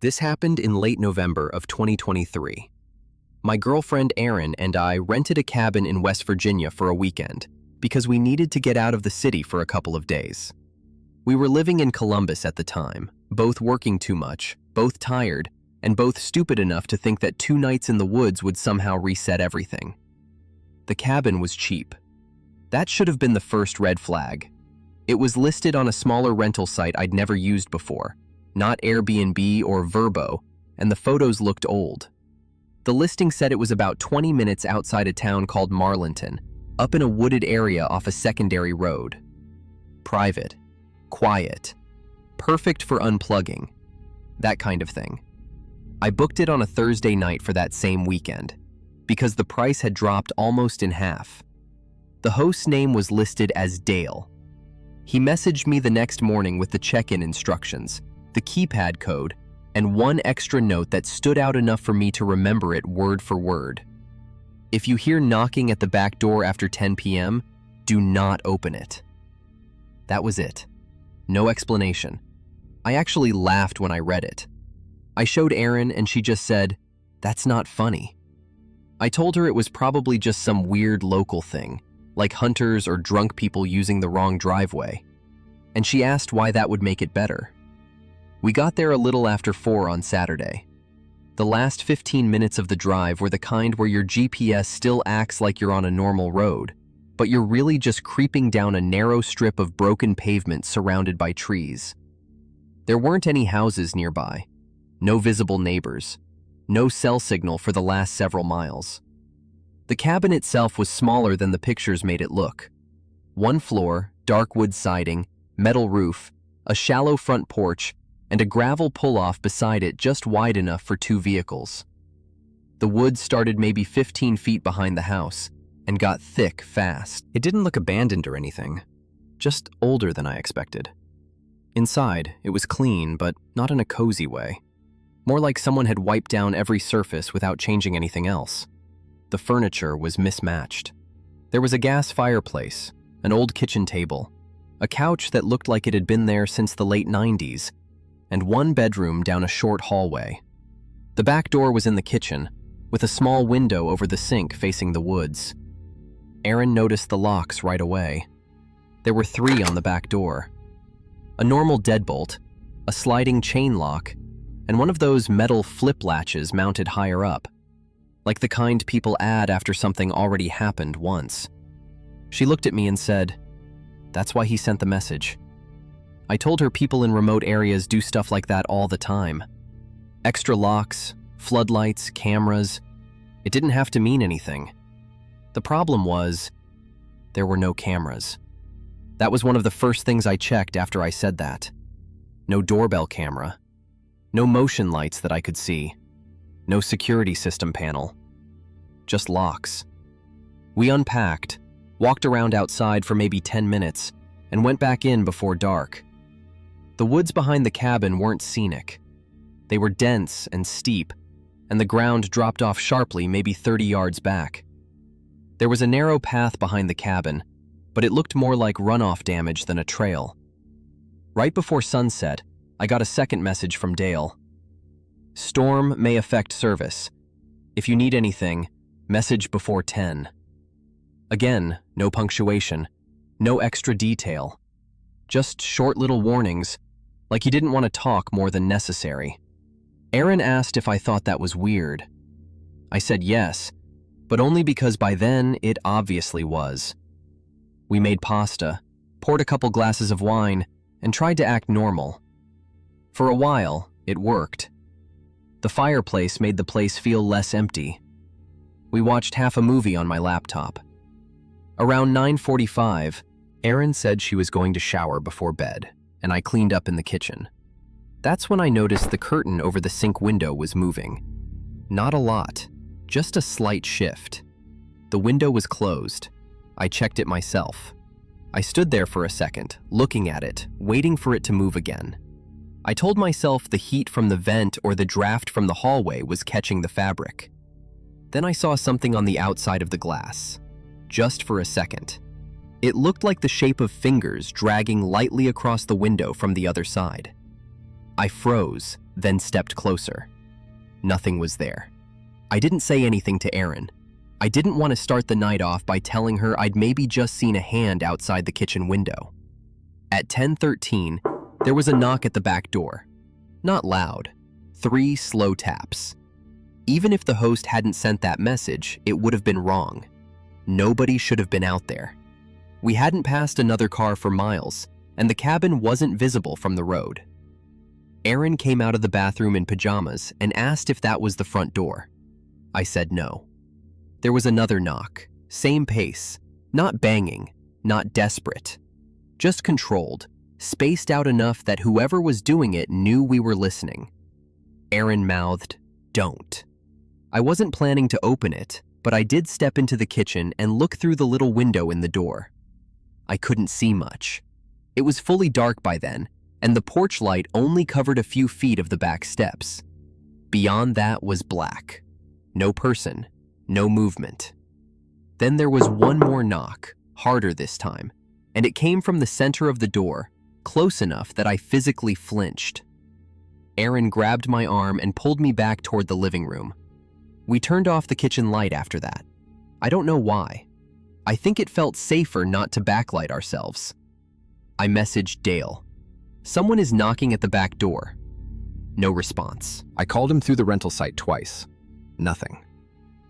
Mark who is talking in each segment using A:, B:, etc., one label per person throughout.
A: This happened in late November of 2023. My girlfriend Erin and I rented a cabin in West Virginia for a weekend because we needed to get out of the city for a couple of days. We were living in Columbus at the time, both working too much, both tired, and both stupid enough to think that 2 nights in the woods would somehow reset everything. The cabin was cheap. That should have been the first red flag. It was listed on a smaller rental site I'd never used before, not Airbnb or Vrbo, and the photos looked old. The listing said it was about 20 minutes outside a town called Marlinton, up in a wooded area off a secondary road. Private, quiet, perfect for unplugging, that kind of thing. I booked it on a Thursday night for that same weekend, because the price had dropped almost in half. The host's name was listed as Dale. He messaged me the next morning with the check-in instructions, the keypad code, and one extra note that stood out enough for me to remember it word for word. If you hear knocking at the back door after 10 p.m., do not open it. That was it. No explanation. I actually laughed when I read it. I showed Erin and she just said, "That's not funny." I told her it was probably just some weird local thing, like hunters or drunk people using the wrong driveway. And she asked why that would make it better. We got there a little after 4 on Saturday. The last 15 minutes of the drive were the kind where your GPS still acts like you're on a normal road, but you're really just creeping down a narrow strip of broken pavement surrounded by trees. There weren't any houses nearby, no visible neighbors, no cell signal for the last several miles. The cabin itself was smaller than the pictures made it look. 1 floor, dark wood siding, metal roof, a shallow front porch, and a gravel pull-off beside it just wide enough for 2 vehicles. The woods started maybe 15 feet behind the house and got thick fast. It didn't look abandoned or anything, just older than I expected. Inside, it was clean, but not in a cozy way. More like someone had wiped down every surface without changing anything else. The furniture was mismatched. There was a gas fireplace, an old kitchen table, a couch that looked like it had been there since the late 90s, and 1 bedroom down a short hallway. The back door was in the kitchen, with a small window over the sink facing the woods. Erin noticed the locks right away. There were 3 on the back door. A normal deadbolt, a sliding chain lock, and one of those metal flip latches mounted higher up, like the kind people add after something already happened once. She looked at me and said, "That's why he sent the message." I told her people in remote areas do stuff like that all the time. Extra locks, floodlights, cameras. It didn't have to mean anything. The problem was, there were no cameras. That was one of the first things I checked after I said that. No doorbell camera. No motion lights that I could see. No security system panel. Just locks. We unpacked, walked around outside for maybe 10 minutes, and went back in before dark. The woods behind the cabin weren't scenic. They were dense and steep, and the ground dropped off sharply maybe 30 yards back. There was a narrow path behind the cabin, but it looked more like runoff damage than a trail. Right before sunset, I got a second message from Dale. "Storm may affect service. If you need anything, message before 10. Again, no punctuation, no extra detail. Just short little warnings, like he didn't want to talk more than necessary. Erin asked if I thought that was weird. I said yes, but only because by then it obviously was. We made pasta, poured a couple glasses of wine, and tried to act normal. For a while, it worked. The fireplace made the place feel less empty. We watched half a movie on my laptop. Around 9:45, Erin said she was going to shower before bed, and I cleaned up in the kitchen. That's when I noticed the curtain over the sink window was moving. Not a lot, just a slight shift. The window was closed. I checked it myself. I stood there for a second, looking at it, waiting for it to move again. I told myself the heat from the vent or the draft from the hallway was catching the fabric. Then I saw something on the outside of the glass, just for a second. It looked like the shape of fingers dragging lightly across the window from the other side. I froze, then stepped closer. Nothing was there. I didn't say anything to Erin. I didn't want to start the night off by telling her I'd maybe just seen a hand outside the kitchen window. At 10:13, there was a knock at the back door. Not loud. 3 slow taps. Even if the host hadn't sent that message, it would have been wrong. Nobody should have been out there. We hadn't passed another car for miles, and the cabin wasn't visible from the road. Erin came out of the bathroom in pajamas and asked if that was the front door. I said no. There was another knock, same pace, not banging, not desperate, just controlled, spaced out enough that whoever was doing it knew we were listening. Erin mouthed, "Don't." I wasn't planning to open it, but I did step into the kitchen and look through the little window in the door. I couldn't see much. It was fully dark by then, and the porch light only covered a few feet of the back steps. Beyond that was black. No person, no movement. Then there was one more knock, harder this time, and it came from the center of the door, close enough that I physically flinched. Erin grabbed my arm and pulled me back toward the living room. We turned off the kitchen light after that. I don't know why. I think it felt safer not to backlight ourselves. I messaged Dale. "Someone is knocking at the back door." No response.
B: I called him through the rental site twice. Nothing.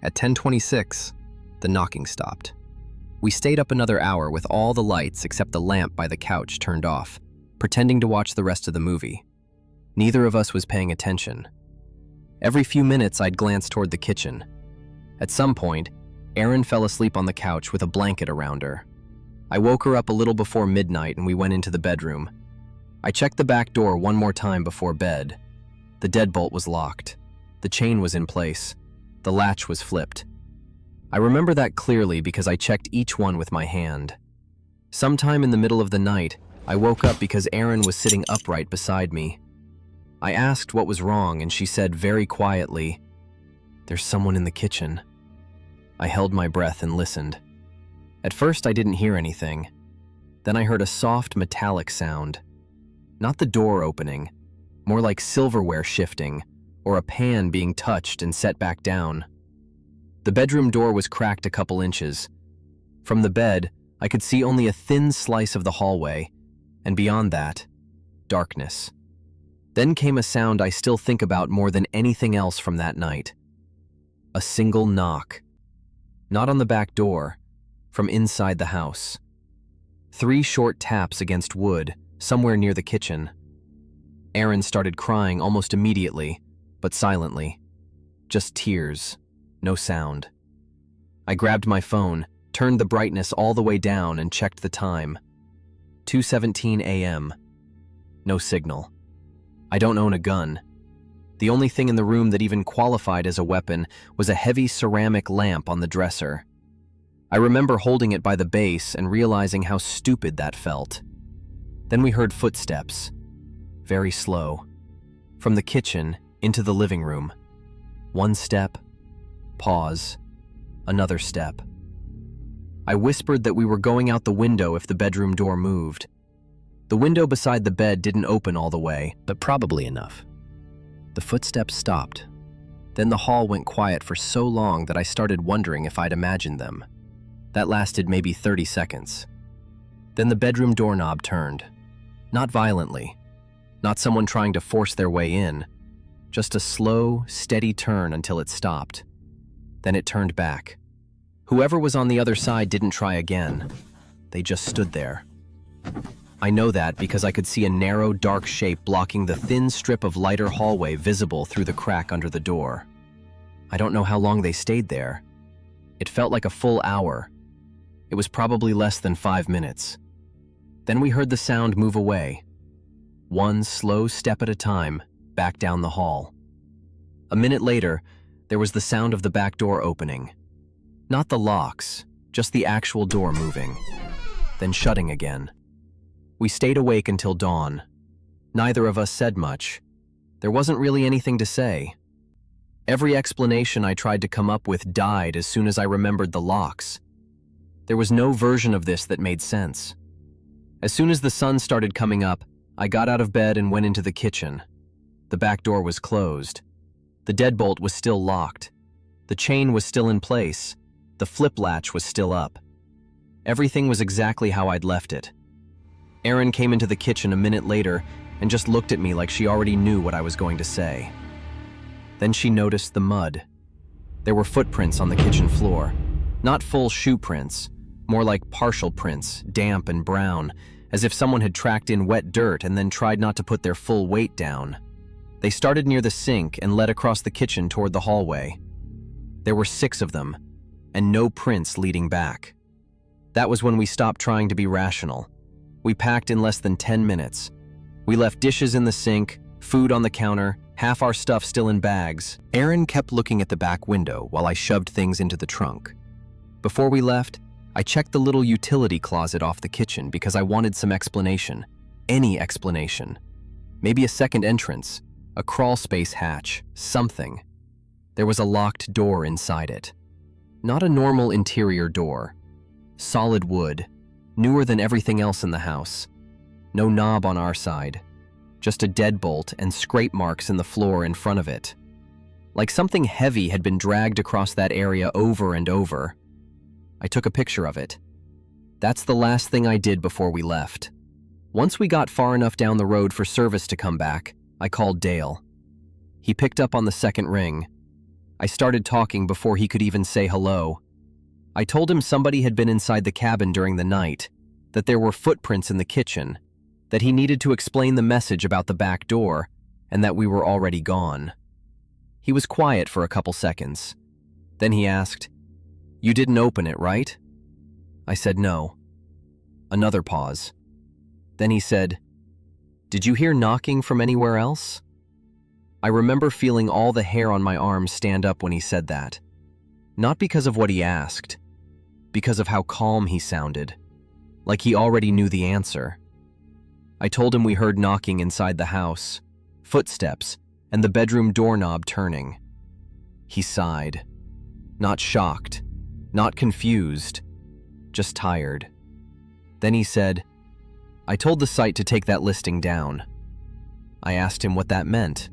B: At 10:26, the knocking stopped. We stayed up another hour with all the lights except the lamp by the couch turned off, pretending to watch the rest of the movie. Neither of us was paying attention. Every few minutes, I'd glance toward the kitchen. At some point, Erin fell asleep on the couch with a blanket around her. I woke her up a little before midnight and we went into the bedroom. I checked the back door one more time before bed. The deadbolt was locked. The chain was in place. The latch was flipped. I remember that clearly because I checked each one with my hand. Sometime in the middle of the night, I woke up because Erin was sitting upright beside me. I asked what was wrong and she said very quietly, "There's someone in the kitchen." I held my breath and listened. At first I didn't hear anything. Then I heard a soft metallic sound. Not the door opening, more like silverware shifting, or a pan being touched and set back down. The bedroom door was cracked a couple inches. From the bed, I could see only a thin slice of the hallway, and beyond that, darkness. Then came a sound I still think about more than anything else from that night. A single knock. Not on the back door, from inside the house. 3 short taps against wood, somewhere near the kitchen. Erin started crying almost immediately, but silently. Just tears, no sound. I grabbed my phone, turned the brightness all the way down and checked the time. 2:17 a.m. No signal. I don't own a gun. The only thing in the room that even qualified as a weapon was a heavy ceramic lamp on the dresser. I remember holding it by the base and realizing how stupid that felt. Then we heard footsteps, very slow, from the kitchen into the living room. One step, pause, another step. I whispered that we were going out the window if the bedroom door moved. The window beside the bed didn't open all the way, but probably enough. The footsteps stopped. Then the hall went quiet for so long that I started wondering if I'd imagined them. That lasted maybe 30 seconds. Then the bedroom doorknob turned. Not violently. Not someone trying to force their way in. Just a slow, steady turn until it stopped. Then it turned back. Whoever was on the other side didn't try again. They just stood there. I know that because I could see a narrow, dark shape blocking the thin strip of lighter hallway visible through the crack under the door. I don't know how long they stayed there. It felt like a full hour. It was probably less than 5 minutes. Then we heard the sound move away. One slow step at a time, back down the hall. A minute later, there was the sound of the back door opening. Not the locks, just the actual door moving, then shutting again. We stayed awake until dawn. Neither of us said much. There wasn't really anything to say. Every explanation I tried to come up with died as soon as I remembered the locks. There was no version of this that made sense. As soon as the sun started coming up, I got out of bed and went into the kitchen. The
A: The back door was closed. The deadbolt was still locked. The chain was still in place. The flip latch was still up. Everything was exactly how I'd left it. Erin came into the kitchen a minute later and just looked at me like she already knew what I was going to say. Then she noticed the mud. There were footprints on the kitchen floor. Not full shoe prints, more like partial prints, damp and brown, as if someone had tracked in wet dirt and then tried not to put their full weight down. They started near the sink and led across the kitchen toward the hallway. There were 6 of them, and no prints leading back. That was when we stopped trying to be rational. We packed in less than 10 minutes. We left dishes in the sink, food on the counter, half our stuff still in bags. Erin kept looking at the back window while I shoved things into the trunk. Before we left, I checked the little utility closet off the kitchen because I wanted some explanation. Any explanation. Maybe a second entrance, a crawl space hatch, something. There was a locked door inside it. Not a normal interior door. Solid wood, newer than everything else in the house. No knob on our side. Just a deadbolt and scrape marks in the floor in front of it. Like something heavy had been dragged across that area over and over. I took a picture of it. That's the last thing I did before we left. Once we got far enough down the road for service to come back, I called Dale. He picked up on the second ring. I started talking before he could even say hello. I told him somebody had been inside the cabin during the night, that there were footprints in the kitchen, that he needed to explain the message about the back door, and that we were already gone. He was quiet for a couple seconds. Then he asked, "You didn't open it, right?" I said no. Another pause. Then he said, "Did you hear knocking from anywhere else?" I remember feeling all the hair on my arms stand up when he said that. Not because of what he asked, because of how calm he sounded, like he already knew the answer. I told him we heard knocking inside the house, footsteps, and the bedroom doorknob turning. He sighed. Not shocked, not confused, just tired. Then he said, "I told the site to take that listing down." I asked him what that meant.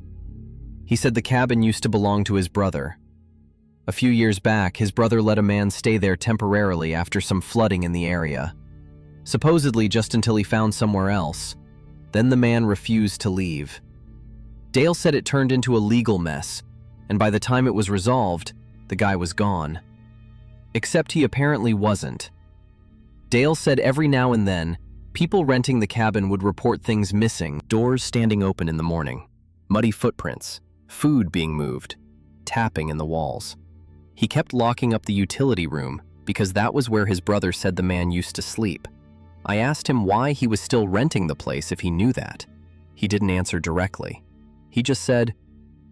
A: He said the cabin used to belong to his brother. A few years back, his brother let a man stay there temporarily after some flooding in the area. Supposedly just until he found somewhere else. Then the man refused to leave. Dale said it turned into a legal mess, and by the time it was resolved, the guy was gone. Except he apparently wasn't. Dale said every now and then, people renting the cabin would report things missing, doors standing open in the morning, muddy footprints, food being moved, tapping in the walls. He kept locking up the utility room because that was where his brother said the man used to sleep. I asked him why he was still renting the place if he knew that. He didn't answer directly. He just said,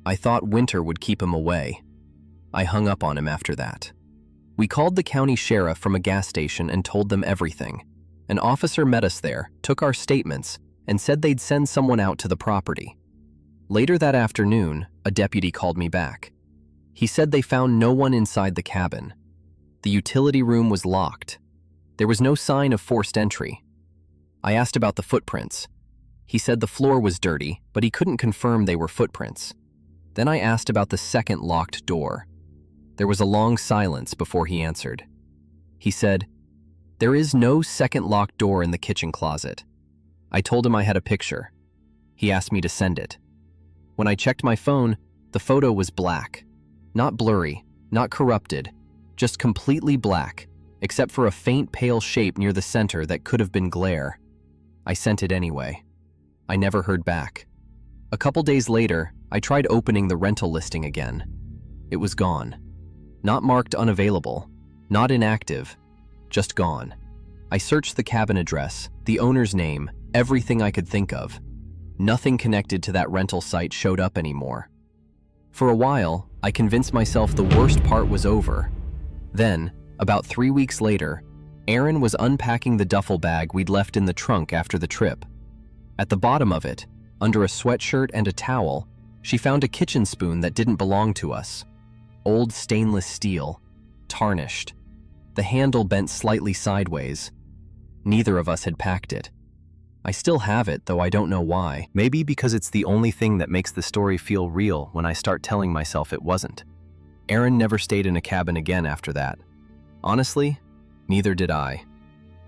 A: "I thought winter would keep him away." I hung up on him after that. We called the county sheriff from a gas station and told them everything. An officer met us there, took our statements, and said they'd send someone out to the property. Later that afternoon, a deputy called me back. He said they found no one inside the cabin. The utility room was locked. There was no sign of forced entry. I asked about the footprints. He said the floor was dirty, but he couldn't confirm they were footprints. Then I asked about the second locked door. There was a long silence before he answered. He said, "There is no second locked door in the kitchen closet." I told him I had a picture. He asked me to send it. When I checked my phone, the photo was black. Not blurry, not corrupted, just completely black, except for a faint pale shape near the center that could have been glare. I sent it anyway. I never heard back. A couple days later, I tried opening the rental listing again. It was gone. Not marked unavailable, not inactive, just gone. I searched the cabin address, the owner's name, everything I could think of. Nothing connected to that rental site showed up anymore. For a while, I convinced myself the worst part was over. Then, about 3 weeks later, Erin was unpacking the duffel bag we'd left in the trunk after the trip. At the bottom of it, under a sweatshirt and a towel, she found a kitchen spoon that didn't belong to us. Old stainless steel, tarnished. The handle bent slightly sideways. Neither of us had packed it. I still have it, though I don't know why.
B: Maybe because it's the only thing that makes the story feel real when I start telling myself it wasn't.
A: Aaron never stayed in a cabin again after that. Honestly, neither did I.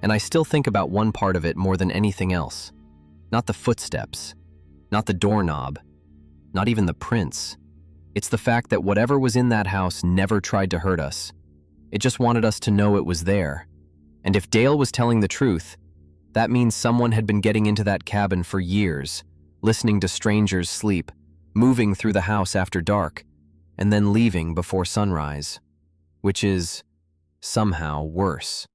A: And I still think about one part of it more than anything else. Not the footsteps, not the doorknob, not even the prints. It's the fact that whatever was in that house never tried to hurt us. It just wanted us to know it was there. And if Dale was telling the truth, that means someone had been getting into that cabin for years, listening to strangers sleep, moving through the house after dark, and then leaving before sunrise. Which is somehow worse.